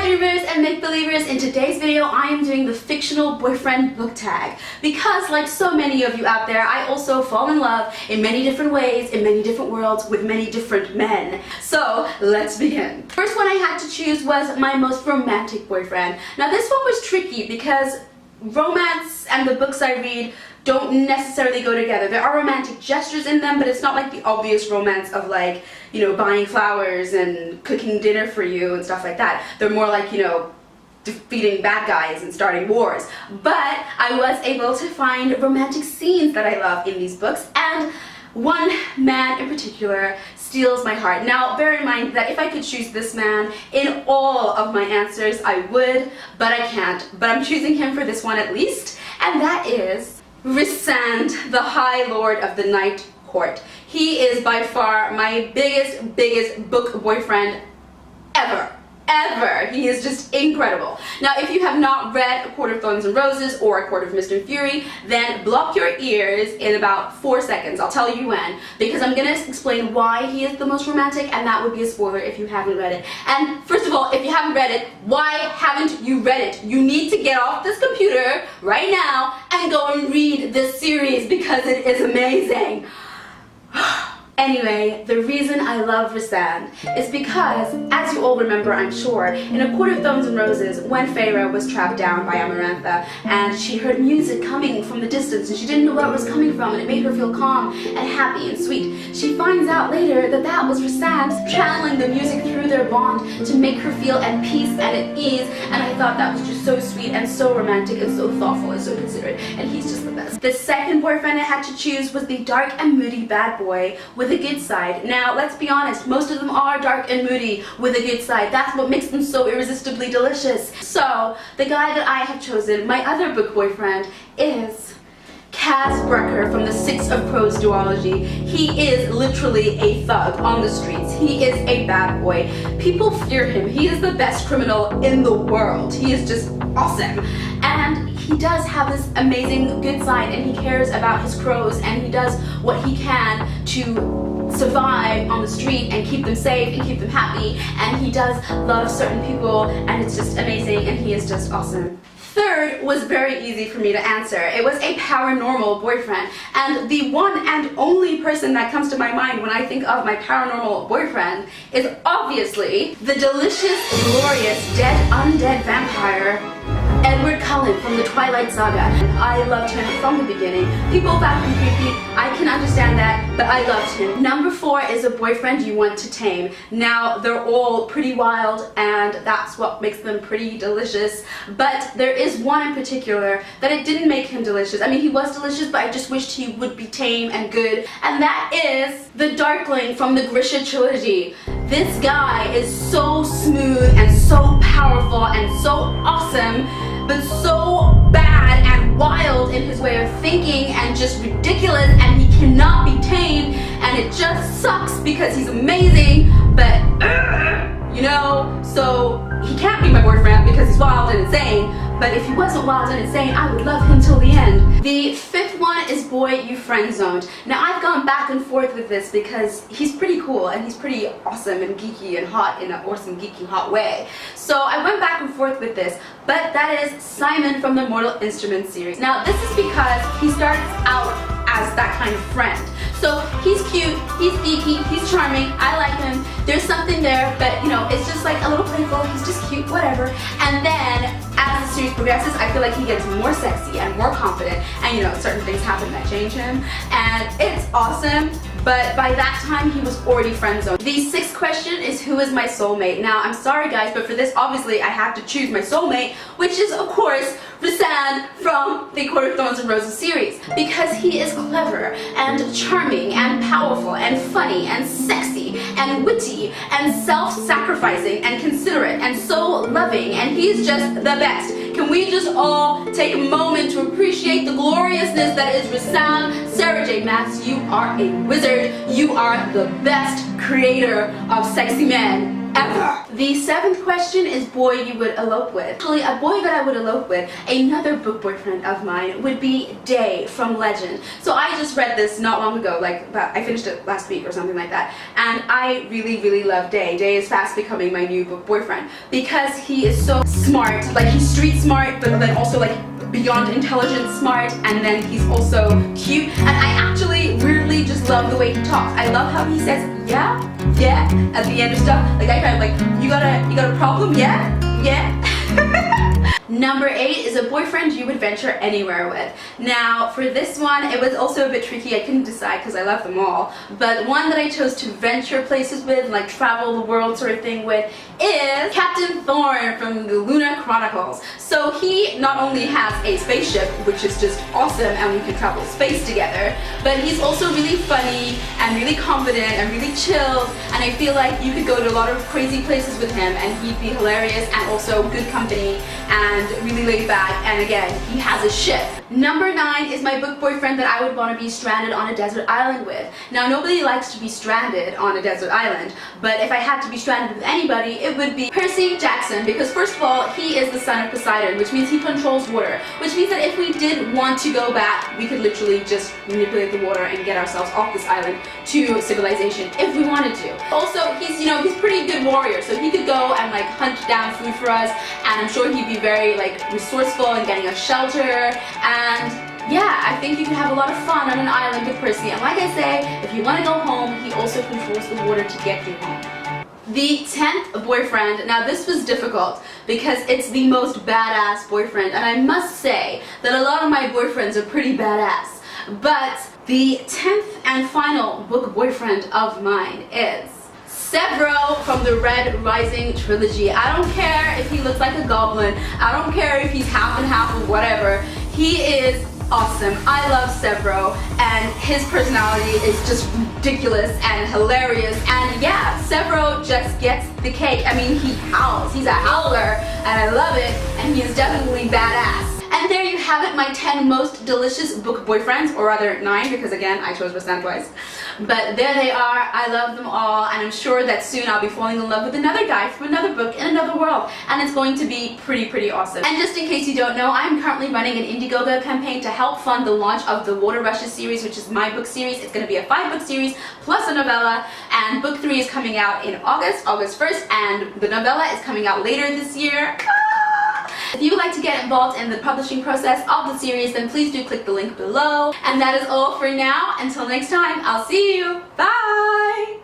Hi dreamers and make-believers, in today's video I am doing the fictional boyfriend book tag because like so many of you out there, I also fall in love in many different ways, in many different worlds, with many different men. So let's begin. First one I had to choose was my most romantic boyfriend. Now this one was tricky because romance and the books I read don't necessarily go together. There are romantic gestures in them, but it's not like the obvious romance of like, you know, buying flowers and cooking dinner for you and stuff like that. They're more like, you know, defeating bad guys and starting wars. But I was able to find romantic scenes that I love in these books, and one man in particular steals my heart. Now, bear in mind that if I could choose this man in all of my answers, I would, but I can't. But I'm choosing him for this one at least, and that is Friendzoned, the High Lord of the Night Court. He is by far my biggest book boyfriend ever. He is just incredible. Now, if you have not read A Court of Thorns and Roses or A Court of Mist and Fury, then block your ears in about 4 seconds. I'll tell you when, because I'm gonna explain why he is the most romantic, and that would be a spoiler if you haven't read it. And first of all, if you haven't read it, why haven't you read it? You need to get off this computer right now and go and read this series because it is amazing. Anyway, the reason I love Friendzoned is because, as you all remember I'm sure, in A Court of Thorns and Roses, when Feyre was trapped down by Amarantha and she heard music coming from the distance and she didn't know where it was coming from, and it made her feel calm and happy and sweet. She finds out later that that was Friendzoned channeling the music through their bond to make her feel at peace and at ease, and I thought that was just so sweet and so romantic and so thoughtful and so considerate, and he's just the best. The second boyfriend I had to choose was the dark and moody bad boy with a good side. Now, let's be honest, most of them are dark and moody with a good side. That's what makes them so irresistibly delicious. So, the guy that I have chosen, my other book boyfriend, is Kaz Brecker from the Six of Crows duology. He is literally a thug on the streets. He is a bad boy. People fear him. He is the best criminal in the world. He is just awesome. And he does have this amazing good side, and he cares about his crows, and he does what he can to survive on the street and keep them safe and keep them happy, and he does love certain people, and it's just amazing, and he is just awesome. Third was very easy for me to answer. It was a paranormal boyfriend, and the one and only person that comes to my mind when I think of my paranormal boyfriend is obviously the delicious, glorious, dead undead vampire Edward Cullen from the Twilight Saga. I loved him from the beginning. People found him creepy. I can understand that, but I loved him. Number 4 is a boyfriend you want to tame. Now, they're all pretty wild, and that's what makes them pretty delicious, but there is one in particular that it didn't make him delicious. I mean, he was delicious, but I just wished he would be tame and good, and that is the Darkling from the Grisha trilogy. This guy is so smooth and so powerful and so awesome, but so bad and wild in his way of thinking and just ridiculous, and he cannot be tamed, and it just sucks because he's amazing, but you know, so he can't be my boyfriend because he's wild and insane. But if he wasn't wild and insane, I would love him till the end. The fifth one is Boy You Friendzoned. Now, I've gone back and forth with this because he's pretty cool and he's pretty awesome and geeky and hot in an awesome, geeky, hot way. So I went back and forth with this, but that is Simon from the Mortal Instruments series. Now, this is because he starts out as that kind of friend. So he's cute, he's geeky, he's charming, I like him, there's something there, but you know, it's just like a little playful, he's just cute, whatever. And then, as the series progresses, I feel like he gets more sexy and more confident, and you know, certain things happen that change him, and it's awesome. But by that time, he was already friendzoned. The sixth question is, who is my soulmate? Now, I'm sorry guys, but for this, obviously, I have to choose my soulmate, which is, of course, Friendzoned from the Court of Thorns and Roses series. Because he is clever, and charming, and powerful, and funny, and sexy, and witty, and self-sacrificing, and considerate, and so loving, and he's just the best. Can we just all take a moment to appreciate the gloriousness that is Friendzoned? Sarah J. Maas, you are a wizard. You are the best creator of sexy men ever. The 7th question is boy you would elope with. Actually, a boy that I would elope with, another book boyfriend of mine, would be Day from Legend. So I just read this not long ago, I finished it last week or something like that, and I really love Day. Day is fast becoming my new book boyfriend because he is so smart. Like, he's street smart, but then also like beyond intelligent smart, and then he's also cute, and I actually weirdly just love the way he talks. I love how he says yeah at the end of stuff. Like, I kind of like, you got a problem? Yeah. Number 8 is a boyfriend you would venture anywhere with. Now, for this one, it was also a bit tricky. I couldn't decide because I love them all. But one that I chose to venture places with, like travel the world sort of thing with, is Captain Thorne from the Luna Chronicles. So he not only has a spaceship, which is just awesome, and we can travel space together, but he's also really funny and really confident and really chilled, and I feel like you could go to a lot of crazy places with him and he'd be hilarious and also good company and really laid back, and again, he has a ship. Number 9 is my book boyfriend that I would want to be stranded on a desert island with. Now, nobody likes to be stranded on a desert island, but if I had to be stranded with anybody, it would be Percy Jackson, because first of all, he is the son of Poseidon, which means he controls water, which means that if we did want to go back, we could literally just manipulate the water and get ourselves off this island to civilization if we wanted to. Also, he's pretty good warrior, so he could go and like hunt down food for us, and I'm sure he'd be very like resourceful in getting us shelter, and yeah, I think you can have a lot of fun on an island with Percy. And like I say, if you want to go home, he also controls the water to get you home. The 10th boyfriend, now this was difficult because it's the most badass boyfriend, and I must say that a lot of my boyfriends are pretty badass, but the 10th and final book boyfriend of mine is Severo from the Red Rising trilogy. I don't care if he looks like a goblin, I don't care if he's half and half or whatever, he is awesome. I love Severo, and his personality is just ridiculous and hilarious, and yeah, Severo just gets the cake. I mean, he howls, he's a howler, and I love it, and he is definitely badass. And there you have it, my 10 most delicious book boyfriends, or rather 9, because again, I chose Rastan twice. But there they are, I love them all, and I'm sure that soon I'll be falling in love with another guy from another book in another world, and it's going to be pretty awesome. And just in case you don't know, I'm currently running an Indiegogo campaign to help fund the launch of the Water Rushes series, which is my book series. It's going to be a 5-book series plus a novella, and book 3 is coming out in August 1st, and the novella is coming out later this year. If you would like to get involved in the publishing process of the series, then please do click the link below. And that is all for now. Until next time, I'll see you. Bye!